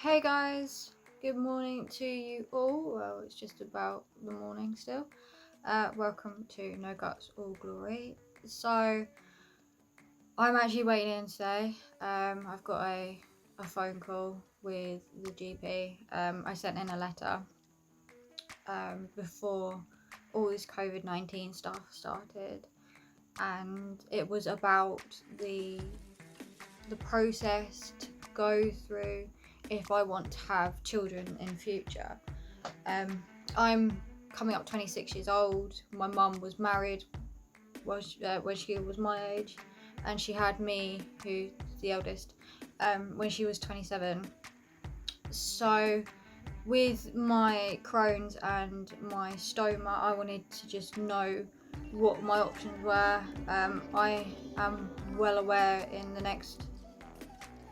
Hey guys, good morning to you all. Well, it's just about the morning still. Welcome to No Guts All Glory. So, I'm actually waiting in today. I've got a phone call with the GP. I sent in a letter before all this COVID-19 stuff started, and it was about the process to go through if I want to have children in future. I'm coming up 26 years old. My mum was married when she was my age, and she had me, who's the eldest, when she was 27. So with my Crohn's and my stoma, I wanted to just know what my options were. I am well aware in the next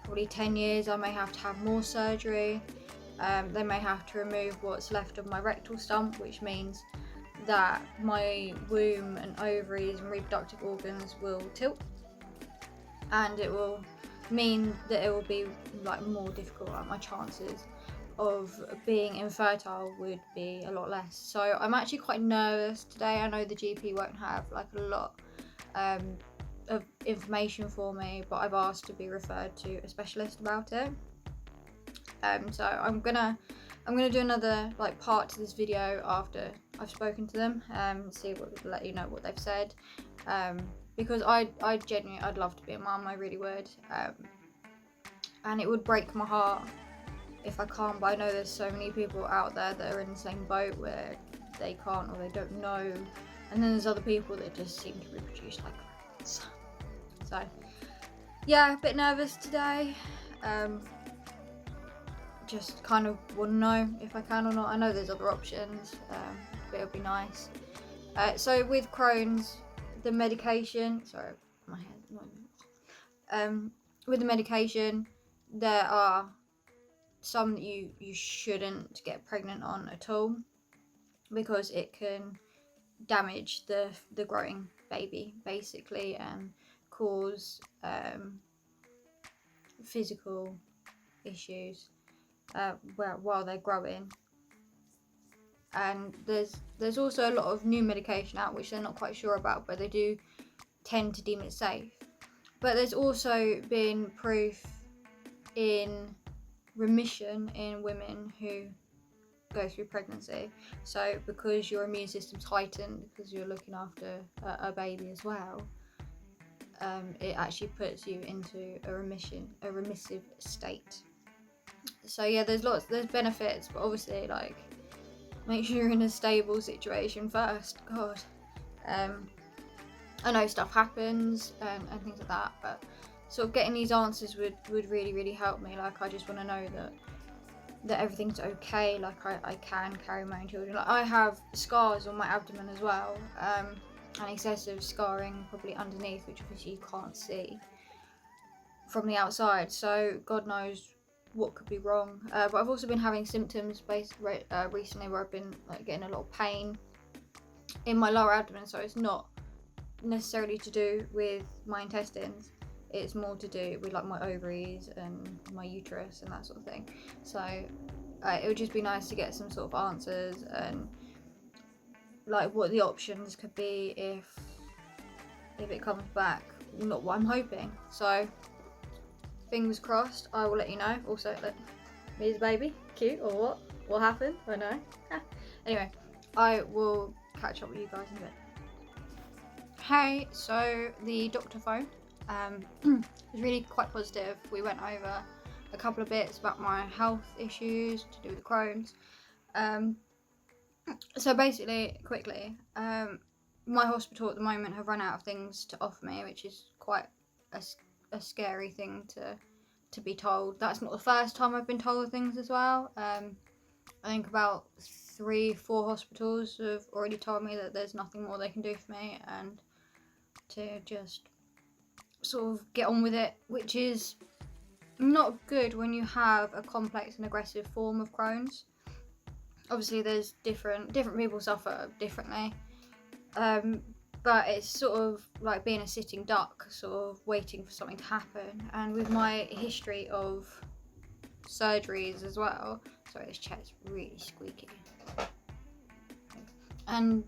probably 10 years I may have to have more surgery. They may have to remove what's left of my rectal stump, which means that my womb and ovaries and reproductive organs will tilt, and it will mean that it will be like more difficult. Like my chances of being infertile would be a lot less. So I'm actually quite nervous today. I know the GP won't have like a lot of information for me, but I've asked to be referred to a specialist about it. So I'm gonna do another like part to this video after I've spoken to them, see what, let you know what they've said, because I genuinely, I'd love to be a mum, I really would, and it would break my heart if I can't, but I know there's so many people out there that are in the same boat where they can't or they don't know, and then there's other people that just seem to reproduce like rats. So yeah, a bit nervous today. Just kind of want to know if I can or not. I know there's other options, but it would be nice. So with Crohn's, the medication, sorry, my head, with the medication, there are some that you shouldn't get pregnant on at all, because it can damage the growing baby basically, and cause physical issues while they're growing. And there's also a lot of new medication out which they're not quite sure about, but they do tend to deem it safe. But there's also been proof in remission in women who go through pregnancy. So because your immune system's heightened because you're looking after a baby as well, it actually puts you into a remissive state. So yeah, there's benefits, but obviously like make sure you're in a stable situation first. God, I know stuff happens and things like that, but sort of getting these answers would really help me. Like I just want to know that everything's okay. Like I can carry my own children. Like I have scars on my abdomen as well, and excessive scarring probably underneath, which obviously you can't see from the outside. So God knows what could be wrong. But I've also been having symptoms recently where I've been like getting a lot of pain in my lower abdomen. So it's not necessarily to do with my intestines, it's more to do with like my ovaries and my uterus and that sort of thing. So it would just be nice to get some sort of answers and like what the options could be if it comes back not what I'm hoping. So fingers crossed, I will let you know. Also, look, me the baby, cute or what happened, I know. Anyway, I will catch up with you guys in a bit. Hey, so the doctor phone was really quite positive. We went over a couple of bits about my health issues to do with the Crohn's. So basically, quickly, my hospital at the moment have run out of things to offer me, which is quite a scary thing to be told. That's not the first time I've been told things as well. I think about 3-4 hospitals have already told me that there's nothing more they can do for me and to just sort of get on with it, which is not good when you have a complex and aggressive form of Crohn's. Obviously there's different people suffer differently, but it's sort of like being a sitting duck, sort of waiting for something to happen. And with my history of surgeries as well. Sorry, this chair's really squeaky. And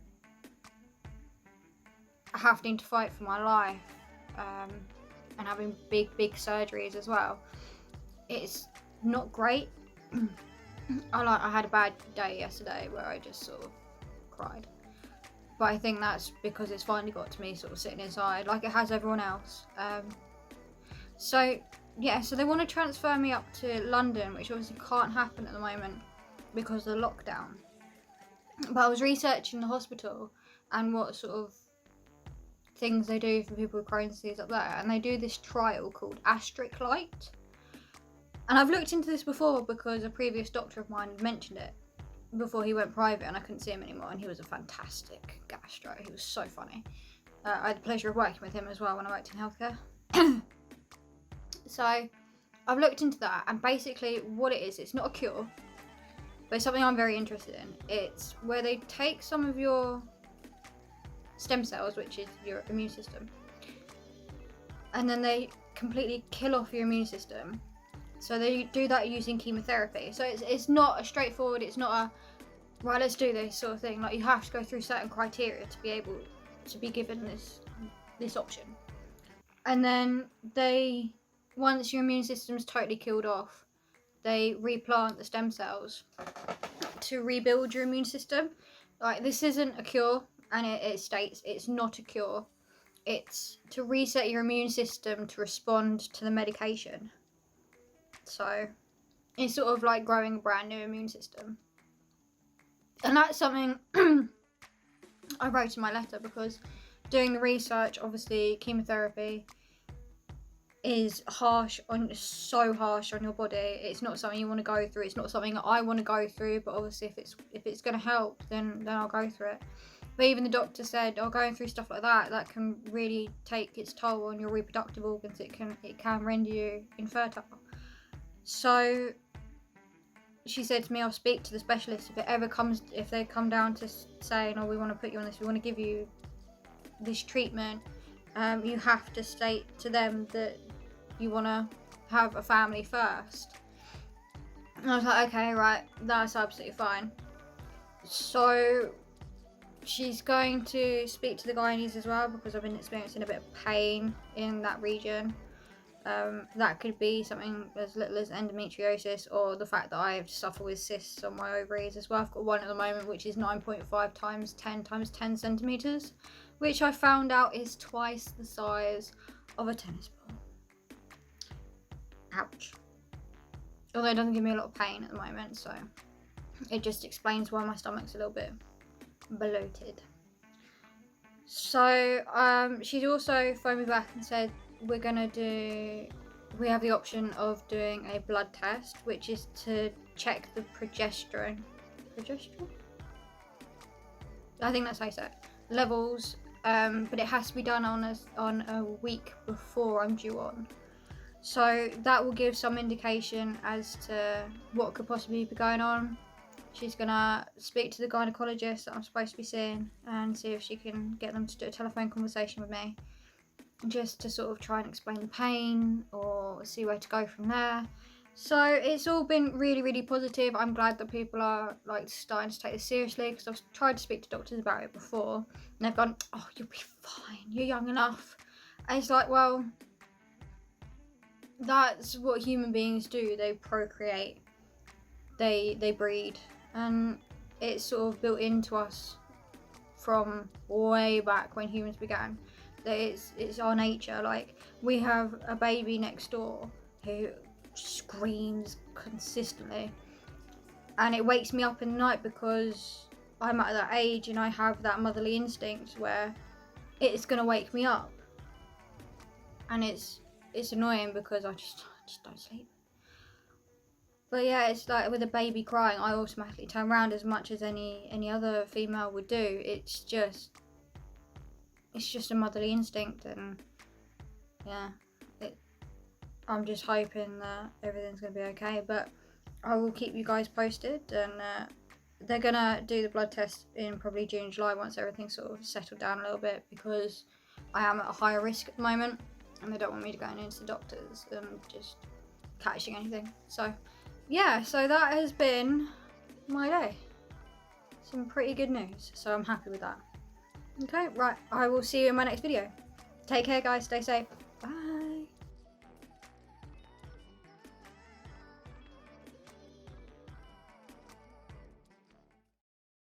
having to fight for my life, and having big surgeries as well. It's not great. I had a bad day yesterday where I just sort of cried. But I think that's because it's finally got to me sort of sitting inside like it has everyone else. So they want to transfer me up to London, which obviously can't happen at the moment because of the lockdown. But I was researching the hospital and what sort of things they do for people with Crohn's disease up there, and they do this trial called Astric Light. And I've looked into this before because a previous doctor of mine had mentioned it before he went private, and I couldn't see him anymore, and he was a fantastic gastro. He was so funny. I had the pleasure of working with him as well when I worked in healthcare. So I've looked into that, and basically what it is, it's not a cure, but it's something I'm very interested in. It's where they take some of your stem cells, which is your immune system, and then they completely kill off your immune system. So they do that using chemotherapy. So it's not a straightforward, it's not a right, let's do this sort of thing. Like, you have to go through certain criteria to be able to be given this option. And then once your immune system's totally killed off, they replant the stem cells to rebuild your immune system. Like, this isn't a cure, and it states it's not a cure. It's to reset your immune system to respond to the medication. So it's sort of like growing a brand new immune system. And that's something I wrote in my letter, because doing the research, obviously chemotherapy is so harsh on your body. It's not something you want to go through. It's not something that I want to go through, but obviously if it's going to help, then I'll go through it. But even the doctor said, going through stuff like that can really take its toll on your reproductive organs. It can render you infertile. So she said to me, I'll speak to the specialist if they come down to saying, we want to put you on this, we want to give you this treatment, you have to state to them that you want to have a family first. And I was like, okay, right, that's absolutely fine. So she's going to speak to the gynaes as well, because I've been experiencing a bit of pain in that region. That could be something as little as endometriosis, or the fact that I have to suffer with cysts on my ovaries as well. I've got one at the moment which is 9.5 times 10 times 10 centimetres, which I found out is twice the size of a tennis ball. Ouch. Although it doesn't give me a lot of pain at the moment, so it just explains why my stomach's a little bit bloated. So she's also phoned me back and said we have the option of doing a blood test, which is to check the progesterone I think that's how you say it, levels, but it has to be done on a week before I'm due on. So that will give some indication as to what could possibly be going on. She's gonna speak to the gynecologist that I'm supposed to be seeing and see if she can get them to do a telephone conversation with me, just to sort of try and explain the pain or see where to go from there. So it's all been really, really positive. I'm glad that people are starting to take this seriously, because I've tried to speak to doctors about it before and they've gone, you'll be fine, you're young enough. And it's like, well, that's what human beings do. They procreate, they breed, and it's sort of built into us from way back when humans began. That it's our nature. Like, we have a baby next door who screams consistently, and it wakes me up in the night because I'm at that age and I have that motherly instinct where it's gonna wake me up, and it's annoying because I just don't sleep. But yeah, it's like with a baby crying, I automatically turn around as much as any other female would do. It's just a motherly instinct, and yeah, I'm just hoping that everything's going to be okay. But I will keep you guys posted, and they're going to do the blood test in probably June, July, once everything's sort of settled down a little bit, because I am at a higher risk at the moment and they don't want me to go into the doctors and just catching anything. So yeah, so that has been my day. Some pretty good news, so I'm happy with that. Okay, right, I will see you in my next video. Take care, guys, stay safe.